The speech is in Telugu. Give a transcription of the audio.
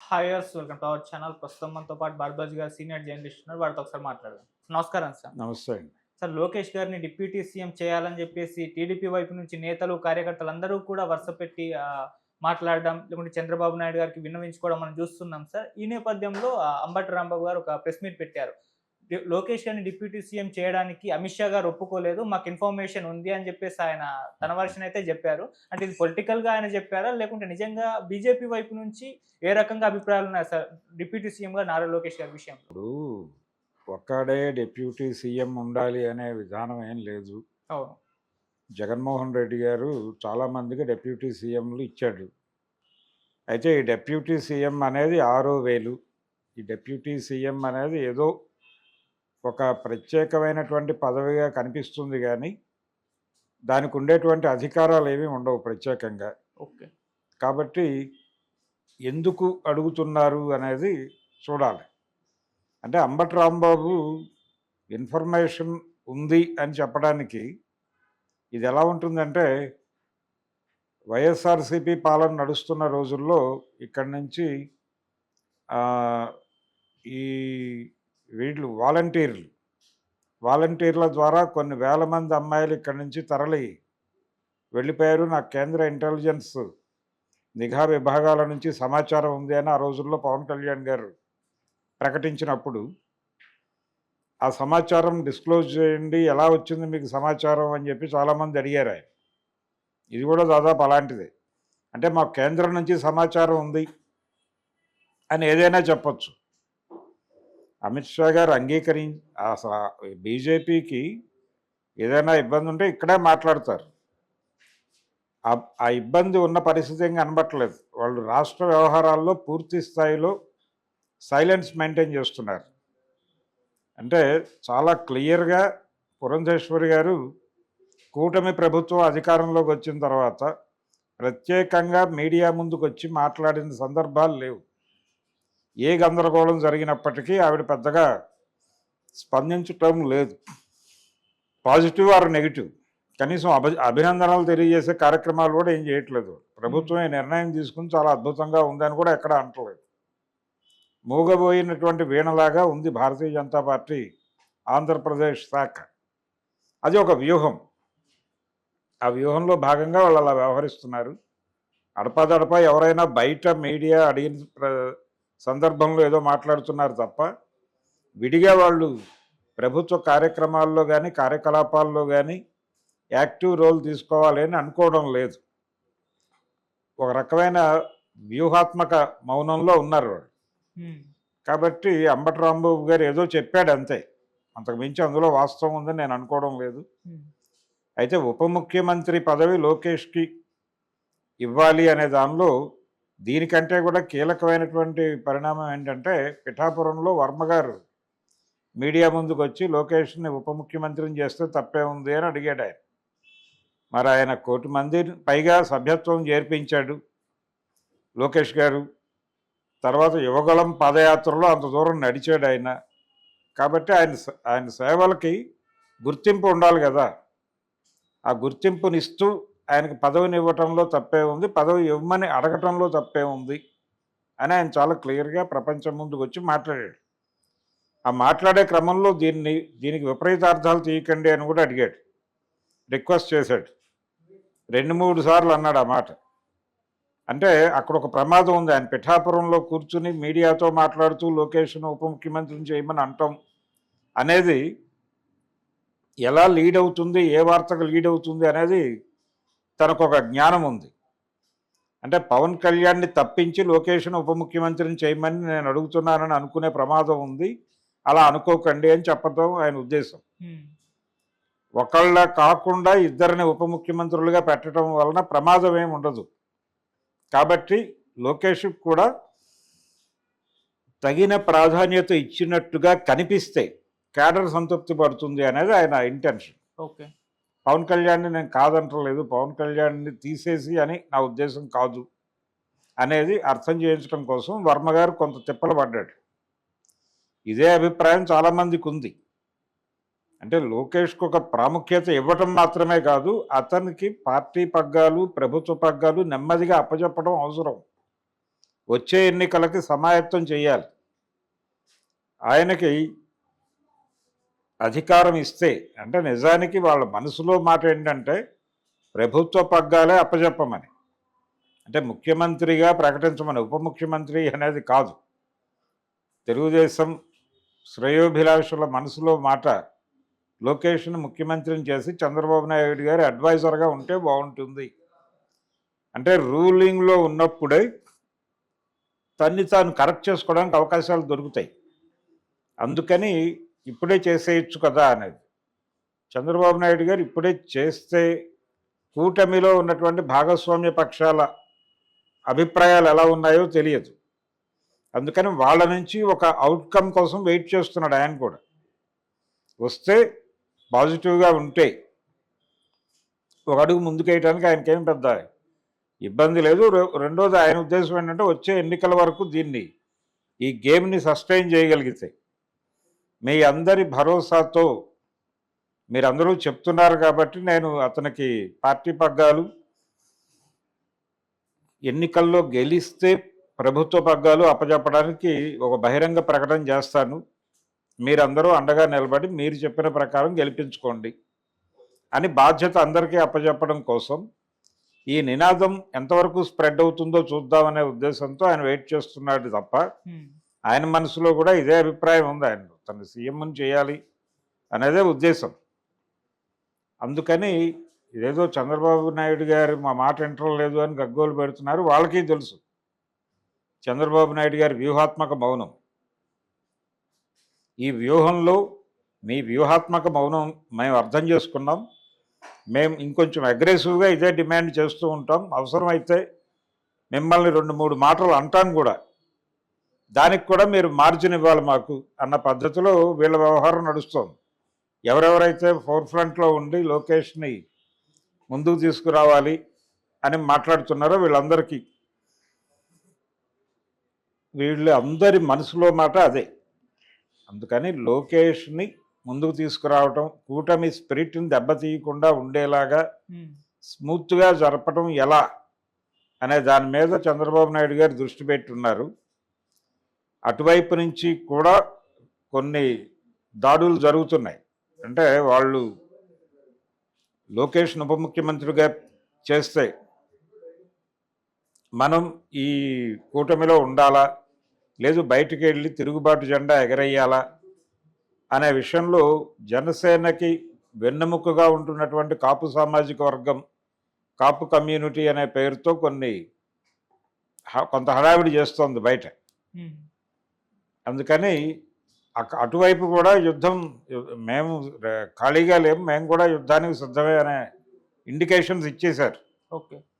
హాయర్స్ వెల్కమ్ టు అవర్ ఛానల్. ప్రస్తుతం మనతో పాటు భరద్వాజ్ గారు సీనియర్ జర్నలిస్ట్ ఉన్నారు. వారితో ఒకసారి మాట్లాడదాం. నమస్కారం సార్. నమస్తే అండి. సార్, లోకేష్ గారిని డిప్యూటీ సీఎం చేయాలని చెప్పేసి టీడీపీ వైపు నుంచి నేతలు, కార్యకర్తలు అందరూ కూడా వరుస పెట్టి మాట్లాడడం, లేకుంటే చంద్రబాబు నాయుడు గారికి విన్నవించుకోవడం మనం చూస్తున్నాం సార్. ఈ నేపథ్యంలో అంబటి రాంబాబు గారు ఒక ప్రెస్ మీట్ పెట్టారు. లోకేష్ గారిని డిప్యూటీ సీఎం చేయడానికి అమిత్ షా గారు ఒప్పుకోలేదు, మాకు ఇన్ఫర్మేషన్ ఉంది అని చెప్పేసి ఆయన తన వర్షన్ అయితే చెప్పారు. అంటే ఇది పొలిటికల్‌గా ఆయన చెప్పారా? లేకుంటే నిజంగా బీజేపీ వైపు నుంచి ఏ రకంగా అభిప్రాయాలు ఉన్నాయి సార్ డిప్యూటీ సీఎంగా నారా లోకేష్ గారి విషయంలో? ఇప్పుడు ఒక్కడే డిప్యూటీ సీఎం ఉండాలి అనే విధానం ఏం లేదు. అవును. జగన్మోహన్ రెడ్డి గారు చాలామందికి డిప్యూటీ సీఎంలు ఇచ్చాడు. అయితే ఈ డిప్యూటీ సీఎం అనేది ఆరో వేలు. ఈ డిప్యూటీ సీఎం అనేది ఏదో ఒక ప్రత్యేకమైనటువంటి పదవిగా కనిపిస్తుంది కానీ దానికి ఉండేటువంటి అధికారాలు ఏమీ ఉండవు ప్రత్యేకంగా. ఓకే. కాబట్టి ఎందుకు అడుగుతున్నారు అనేది చూడాలి. అంటే అంబటి రాంబాబు ఇన్ఫర్మేషన్ ఉంది అని చెప్పడానికి ఇది ఎలా ఉంటుందంటే, వైఎస్ఆర్సీపీ పాలన నడుస్తున్న రోజుల్లో ఇక్కడి నుంచి ఈ వీళ్ళు వాలంటీర్ల ద్వారా కొన్ని వేల మంది అమ్మాయిలు ఇక్కడి నుంచి తరలి వెళ్ళిపోయారు. నాకు కేంద్ర ఇంటెలిజెన్స్ నిఘా విభాగాల నుంచి సమాచారం ఉంది అని ఆ రోజుల్లో పవన్ కళ్యాణ్ గారు ప్రకటించినప్పుడు, ఆ సమాచారం డిస్క్లోజ్ చేయండి, ఎలా వచ్చింది మీకు సమాచారం అని చెప్పి చాలామంది అడిగారు ఆయన. ఇది కూడా దాదాపు అలాంటిదే. అంటే మాకు కేంద్రం నుంచి సమాచారం ఉంది అని ఏదైనా చెప్పచ్చు. అమిత్ షా గారు బీజేపీకి ఏదైనా ఇబ్బంది ఉంటే ఇక్కడే మాట్లాడతారు. ఆ ఇబ్బంది ఉన్న పరిస్థితి ఏం కనబట్టలేదు. వాళ్ళు రాష్ట్ర వ్యవహారాల్లో పూర్తి స్థాయిలో సైలెన్స్ మెయింటైన్ చేస్తున్నారు. అంటే చాలా క్లియర్గా పురంధేశ్వరి గారు కూటమి ప్రభుత్వం అధికారంలోకి వచ్చిన తర్వాత ప్రత్యేకంగా మీడియా ముందుకు వచ్చి మాట్లాడిన సందర్భాలు లేవు. ఏ గందరగోళం జరిగినప్పటికీ ఆవిడ పెద్దగా స్పందించటం లేదు. పాజిటివ్ ఆర్ నెగిటివ్, కనీసం అభినందనలు తెలియజేసే కార్యక్రమాలు కూడా ఏం చేయట్లేదు. ప్రభుత్వం ఈ నిర్ణయం తీసుకుని చాలా అద్భుతంగా ఉందని కూడా ఎక్కడ అంటలేదు. మూగబోయినటువంటి వీణలాగా ఉంది భారతీయ జనతా పార్టీ ఆంధ్రప్రదేశ్ శాఖ. అది ఒక వ్యూహం. ఆ వ్యూహంలో భాగంగా వాళ్ళు అలా వ్యవహరిస్తున్నారు. అడపాదడపా ఎవరైనా బయట మీడియా అడిగిన సందర్భంలో ఏదో మాట్లాడుతున్నారు తప్ప విడిగా వాళ్ళు ప్రభుత్వ కార్యక్రమాల్లో కానీ కార్యకలాపాల్లో కానీ యాక్టివ్ రోల్ తీసుకోవాలి అని అనుకోవడం లేదు. ఒక రకమైన వ్యూహాత్మక మౌనంలో ఉన్నారు వాళ్ళు. కాబట్టి అంబటి రాంబాబు గారు ఏదో చెప్పాడు అంతే, అంతకు మించి అందులో వాస్తవం ఉందని నేను అనుకోవడం లేదు. అయితే ఉప ముఖ్యమంత్రి పదవి లోకేష్కి ఇవ్వాలి అనే దానిలో దీనికంటే కూడా కీలకమైనటువంటి పరిణామం ఏంటంటే, పిఠాపురంలో వర్మ గారు మీడియా ముందుకు వచ్చి లోకేష్ని ఉప ముఖ్యమంత్రిని చేస్తే తప్పే ఉంది అని అడిగాడు ఆయన. మరి ఆయన 1 కోటి మంది పైగా సభ్యత్వం చేర్పించాడు లోకేష్ గారు. తర్వాత యువగళం పాదయాత్రలో అంత దూరం నడిచాడు ఆయన. కాబట్టి ఆయన సేవలకి గుర్తింపు ఉండాలి కదా. ఆ గుర్తింపునిస్తూ ఆయనకు పదవిని ఇవ్వటంలో తప్పే ఉంది, పదవి ఇవ్వమని అడగటంలో తప్పే ఉంది అని ఆయన చాలా క్లియర్గా ప్రపంచం ముందుకు వచ్చి మాట్లాడాడు. ఆ మాట్లాడే క్రమంలో దీనికి విపరీతార్థాలు తీయకండి అని కూడా అడిగాడు, రిక్వెస్ట్ చేశాడు. 2-3 సార్లు అన్నాడు ఆ మాట. అంటే అక్కడ ఒక ప్రమాదం ఉంది. ఆయన పిఠాపురంలో కూర్చుని మీడియాతో మాట్లాడుతూ లోకేష్ను ఉప ముఖ్యమంత్రిని చేయమని అంటాం అనేది ఎలా లీడ్ అవుతుంది, ఏ వార్తకు లీడ్ అవుతుంది అనేది తనకు ఒక జ్ఞానం ఉంది. అంటే పవన్ కళ్యాణ్ని తప్పించి లోకేష్ను ఉప ముఖ్యమంత్రిని చేయమని నేను అడుగుతున్నానని అనుకునే ప్రమాదం ఉంది, అలా అనుకోకండి అని చెప్పడం ఆయన ఉద్దేశం. ఒకళ్ళ కాకుండా ఇద్దరిని ఉప ముఖ్యమంత్రులుగా పెట్టడం వలన ప్రమాదం ఏమి ఉండదు. కాబట్టి లోకేష్కి కూడా తగిన ప్రాధాన్యత ఇచ్చినట్టుగా కనిపిస్తే కేడర్ సంతృప్తి పడుతుంది అనేది ఆయన ఇంటెన్షన్. ఓకే. పవన్ కళ్యాణ్ని నేను కాదంటలేదు, పవన్ కళ్యాణ్ని తీసేసి అని నా ఉద్దేశం కాదు అనేది అర్థం చేయించడం కోసం వర్మ గారు కొంత తిప్పలు పడ్డాడు. ఇదే అభిప్రాయం చాలామందికి ఉంది. అంటే లోకేష్కు ఒక ప్రాముఖ్యత ఇవ్వటం మాత్రమే కాదు, అతనికి పార్టీ పగ్గాలు ప్రభుత్వ పగ్గాలు నెమ్మదిగా అప్పచెప్పడం అవసరం. వచ్చే ఎన్నికలకి సమాయత్తం చేయాలి. ఆయనకి అధికారం ఇస్తే అంటే నిజానికి వాళ్ళ మనసులో మాట ఏంటంటే ప్రభుత్వ పగ్గాలే అప్పజెప్పమని, అంటే ముఖ్యమంత్రిగా ప్రకటించమని, ఉప ముఖ్యమంత్రి అనేది కాదు. తెలుగుదేశం శ్రేయోభిలాషుల మనసులో మాట లోకేష్ను ముఖ్యమంత్రిని చేసి చంద్రబాబు నాయుడు గారి అడ్వైజర్గా ఉంటే బాగుంటుంది. అంటే రూలింగ్లో ఉన్నప్పుడే తన్ని తాను కరెక్ట్ చేసుకోవడానికి అవకాశాలు దొరుకుతాయి. అందుకని ఇప్పుడే చేసేయచ్చు కదా అనేది. చంద్రబాబు నాయుడు గారు ఇప్పుడే చేస్తే కూటమిలో ఉన్నటువంటి భాగస్వామ్య పక్షాల అభిప్రాయాలు ఎలా ఉన్నాయో తెలియదు. అందుకని వాళ్ళ నుంచి ఒక అవుట్కమ్ కోసం వెయిట్ చేస్తున్నాడు ఆయన కూడా. వస్తే పాజిటివ్గా ఉంటే ఒక అడుగు ముందుకేయడానికి ఆయనకేం పెద్ద ఇబ్బంది లేదు. రెండోది ఆయన ఉద్దేశం ఏంటంటే వచ్చే ఎన్నికల వరకు ఈ గేమ్ని సస్టైన్ చేయగలిగితే మీ అందరి భరోసాతో మీరందరూ చెప్తున్నారు కాబట్టి నేను అతనికి పార్టీ పగ్గాలు ఎన్నికల్లో గెలిస్తే ప్రభుత్వ పగ్గాలు అప్పజెప్పడానికి ఒక బహిరంగ ప్రకటన చేస్తాను, మీరందరూ అండగా నిలబడి మీరు చెప్పిన ప్రకారం గెలిపించుకోండి అని బాధ్యత అందరికీ అప్పజెప్పడం కోసం ఈ నినాదం ఎంతవరకు స్ప్రెడ్ అవుతుందో చూద్దామనే ఉద్దేశంతో ఆయన వెయిట్ చేస్తున్నాడు తప్ప ఆయన మనసులో కూడా ఇదే అభిప్రాయం ఉంది. ఆయన తను సీఎంని చేయాలి అనేదే ఉద్దేశం. అందుకని ఇదేదో చంద్రబాబు నాయుడు గారు మా మాట వింటలేదు అని గగ్గోలు పెడుతున్నారు. వాళ్ళకి తెలుసు చంద్రబాబు నాయుడు గారి వ్యూహాత్మక మౌనం. ఈ వ్యూహంలో మీ వ్యూహాత్మక మౌనం మేము అర్థం చేసుకున్నాం, మేము ఇంకొంచెం అగ్రెసివ్గా ఇదే డిమాండ్ చేస్తూ ఉంటాం, అవసరమైతే మిమ్మల్ని 2-3 మాటలు అంటాం కూడా, దానికి కూడా మీరు మార్జిన్ ఇవ్వాలి మాకు అన్న పద్ధతిలో వీళ్ళ వ్యవహారం నడుస్తోంది. ఎవరెవరైతే ఫోర్ ఫ్రంట్లో ఉండి లోకేష్ని ముందుకు తీసుకురావాలి అని మాట్లాడుతున్నారో వీళ్ళందరి మనసులో మాట అదే. అందుకని లోకేష్ని ముందుకు తీసుకురావటం, కూటమి స్పిరిట్ని దెబ్బతీయకుండా ఉండేలాగా స్మూత్గా జరపడం ఎలా అనే దాని మీద చంద్రబాబు నాయుడు గారు దృష్టి పెట్టున్నారు. అటువైపు నుంచి కూడా కొన్ని దాడులు జరుగుతున్నాయి. అంటే వాళ్ళు లోకేష్ను ఉప ముఖ్యమంత్రిగా చేస్తే మనం ఈ కూటమిలో ఉండాలా, లేదు బయటికి వెళ్ళి తిరుగుబాటు జెండా ఎగరేయాలా అనే విషయంలో జనసేనకి వెన్నెముకగా ఉంటున్నటువంటి కాపు సామాజిక వర్గం, కాపు కమ్యూనిటీ అనే పేరుతో కొంత హడావిడి చేస్తోంది బయట. అందుకని అటువైపు కూడా యుద్ధం, మేము ఖాళీగా లేము, మేము కూడా యుద్ధానికి సిద్ధమే అనే ఇండికేషన్స్ ఇచ్చేశారు. ఓకే.